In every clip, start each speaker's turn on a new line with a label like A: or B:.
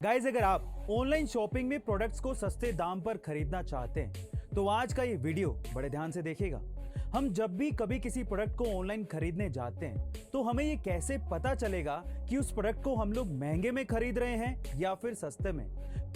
A: Guys, अगर आप online shopping में प्रोडक्ट्स को सस्ते दाम पर खरीदना चाहते हैं तो आज का ये वीडियो बड़े ध्यान से देखिएगा। हम जब भी कभी किसी प्रोडक्ट को ऑनलाइन खरीदने जाते हैं तो हमें ये कैसे पता चलेगा कि उस प्रोडक्ट को हम लोग महंगे में खरीद रहे हैं या फिर सस्ते में,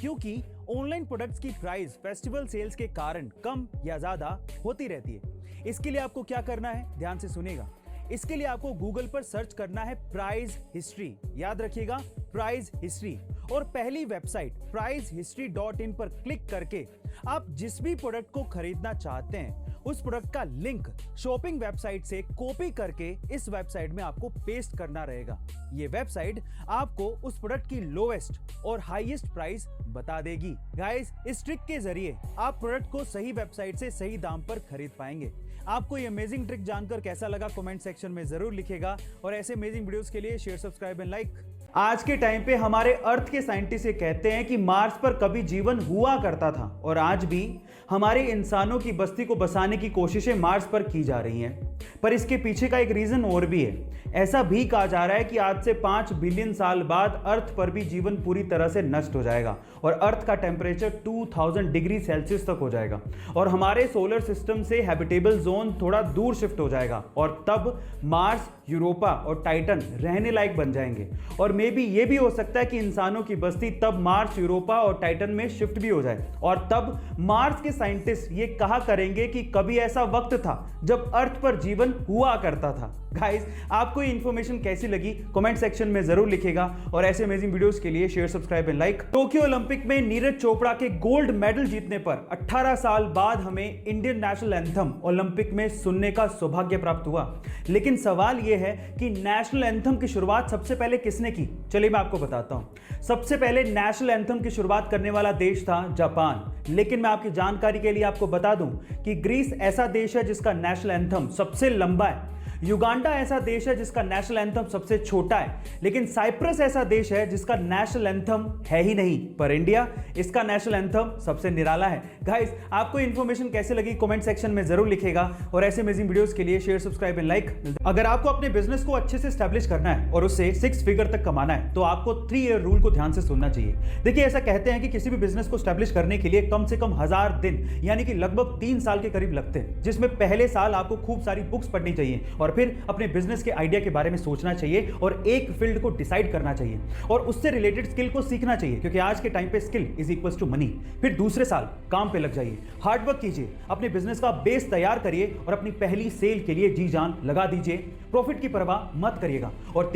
A: क्योंकि ऑनलाइन प्रोडक्ट्स की प्राइस फेस्टिवल सेल्स के कारण कम या ज्यादा होती रहती है। इसके लिए आपको क्या करना है, ध्यान से सुनिएगा। इसके लिए आपको गूगल पर सर्च करना है प्राइस हिस्ट्री। याद रखिएगा, प्राइस हिस्ट्री। और पहली वेबसाइट pricehistory.in पर क्लिक करके आप जिस भी प्रोडक्ट को खरीदना चाहते हैं उस प्रोडक्ट का लिंक शॉपिंग वेबसाइट से कॉपी करके इस वेबसाइट में आपको पेस्ट करना रहेगा। ये वेबसाइट आपको उस प्रोडक्ट की लोएस्ट और हाईएस्ट प्राइस बता देगी। गाइस, इस ट्रिक के जरिए आप प्रोडक्ट को सही वेबसाइट से सही दाम पर खरीद पाएंगे। आपको ये अमेजिंग ट्रिक जानकर कैसा लगा कमेंट सेक्शन में जरूर लिखिएगा और ऐसे अमेजिंग वीडियोस के लिए शेयर, सब्सक्राइब एंड लाइक। आज के टाइम पे हमारे अर्थ के साइंटिस्ट ये कहते हैं कि मार्स पर कभी जीवन हुआ करता था और आज भी हमारे इंसानों की बस्ती को बसाने की कोशिशें मार्स पर की जा रही हैं। पर इसके पीछे का एक रीजन और भी है। ऐसा भी कहा जा रहा है कि आज से 5 बिलियन साल बाद अर्थ पर भी जीवन पूरी तरह से नष्ट हो जाएगा और अर्थ का टेम्परेचर 2000 डिग्री सेल्सियस तक हो जाएगा और हमारे सोलर सिस्टम से हैबिटेबल जोन थोड़ा दूर शिफ्ट हो जाएगा और तब मार्स, यूरोपा और टाइटन रहने लायक बन जाएंगे। और मे बी ये भी हो सकता है कि इंसानों की बस्ती तब मार्स, यूरोपा और टाइटन में शिफ्ट भी हो जाए और तब मार्स के साइंटिस्ट ये कहा करेंगे कि कभी ऐसा वक्त था जब अर्थ पर जीवन हुआ करता था। गाइस, आपको ये इंफॉर्मेशन कैसी लगी कमेंट सेक्शन में जरूर लिखिएगा और ऐसे अमेजिंग वीडियोस के लिए share, subscribe and like. Tokyo Olympic में नीरज चोपड़ा के गोल्ड मेडल जीतने पर 18 साल बाद हमें इंडियन नेशनल एंथम ओलंपिक में सुनने का सौभाग्य प्राप्त हुआ। लेकिन सवाल यह है कि नेशनल एंथम की शुरुआत सबसे पहले किसने की? चलिए मैं आपको बताता हूं। सबसे पहले नेशनल एंथम की शुरुआत करने वाला देश था जापान। लेकिन मैं आपकी जानकारी के लिए आपको बता दूं कि ग्रीस ऐसा देश है जिसका नेशनल एंथम सबसे लंबा है। युगांडा ऐसा देश है जिसका नेशनल एंथम सबसे छोटा है। लेकिन साइप्रस ऐसा देश है जिसका नेशनल एंथम है ही नहीं। पर इंडिया, इसका नेशनल एंथम सबसे निराला है। गाइस, आपको इंफॉर्मेशन कैसे लगी कमेंट सेक्शन में जरूर लिखिएगा और ऐसे अमेजिंग वीडियोस के लिए शेयर, सब्सक्राइब एंड लाइक। अगर आपको अपने बिजनेस को अच्छे से स्टैब्लिश करना है और उससे 6 फिगर तक कमाना है तो आपको 3 ईयर रूल को ध्यान से सुनना चाहिए। देखिए, ऐसा कहते हैं कि किसी भी बिजनेस को स्टैब्लिश करने के लिए कम से कम 1000 दिन यानी कि लगभग 3 साल के करीब लगते हैं, जिसमें पहले साल आपको खूब सारी बुक्स पढ़नी चाहिए और फिर अपने बिजनेस के आइडिया के बारे में सोचना चाहिए और एक फील्ड को डिसाइड करना चाहिए और उससे रिलेटेड स्किल को सीखना चाहिए, क्योंकि आज के टाइम पे skill is equals to money. फिर दूसरे साल काम पे लग जाइए, हार्डवर्क कीजिए, अपने बिजनेस का बेस तैयार करिए और अपनी पहली सेल के लिए जी जान लगा दीजिए। प्रॉफिट की परवाह मत करिएगा। और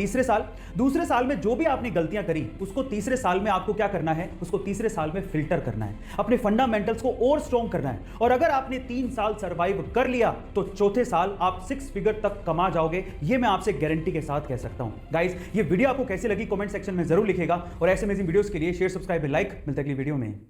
A: दूसरे साल में जो भी आपने गलतियां करी उसको तीसरे साल में आपको क्या करना है, उसको तीसरे साल में फिल्टर करना है, अपने फंडामेंटल्स को और स्ट्रॉन्ग करना है। और अगर आपने 3 साल सर्वाइव कर लिया तो चौथे साल आप 6 फिगर तक कमा जाओगे। ये मैं आपसे गारंटी के साथ कह सकता हूं। गाइस, ये वीडियो आपको कैसी लगी कमेंट सेक्शन में जरूर लिखिएगा और ऐसे अमेजिंग वीडियोस के लिए शेयर, सब्सक्राइब एंड लाइक। मिलते हैं अगली वीडियो में।